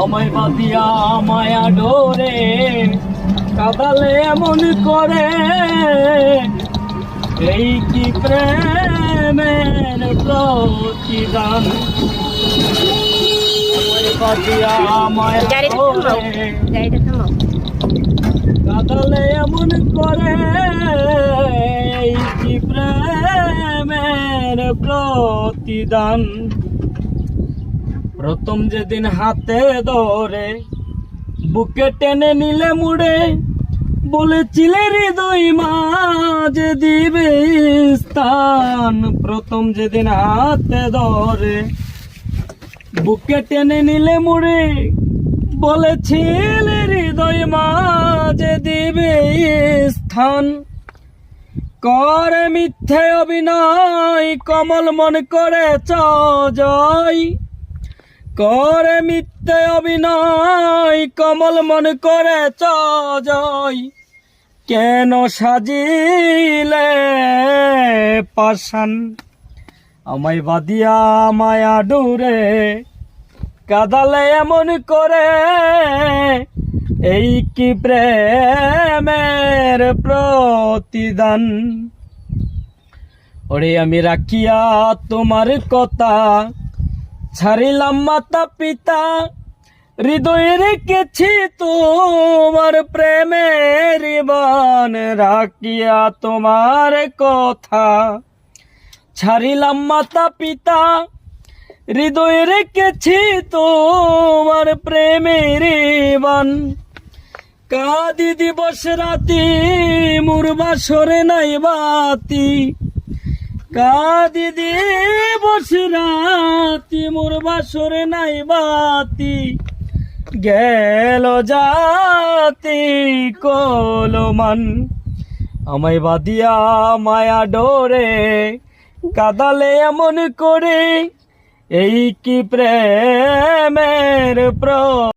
আমায় বাদিয়া মায়া ডোরে কাদালে এমন করে, এই কি প্রেমের প্রতিদান। আমায় বাদিয়া মায়া ডোরে কাদালে এমন করে, এই কি প্রেমের প্রতিদান। প্রথম যেদিন হাতে ধরে বুকে টেনে নিলে মুড়ে, বলেছিলে হৃদয় মাঝে দিবে স্থান। প্রথম যেদিন হাতে ধরে বুকে টেনে নিলে মুড়ে, বলেছিলে হৃদয় মাঝে দিবে স্থান। করে মিথ্যে অভিনয় কমল মন করে জয়, করে মিথ্যে অভিনয় কমল মন করে জয়। কেন সাজিলে পাষাণ, আমায় বাদিয়া মায়া ডোরে কাদালে এমন করে, এই কি প্রেমের প্রতিদান। ওরে আমি রাখিয়া তোমার কথা, ছাড়িলাম মাতা পিতা, হৃদয়ে রেখেছি তোমার প্রেমের বান। রাখিয়া তোমার কথা, ছাড়িলাম মাতা পিতা, হৃদয়ে রেখেছি তোমার প্রেমের বান। কাঁদি দিবস রাতি মোর বাসরে নাই বাতি, কাঁদি দিবস রাতি মোর বাসরে নাই বাতি। গেল জাতি কলমান, আমায় বাদিয়া মায়া ডোরে কাদালে এমন করে, এই কি প্রেমের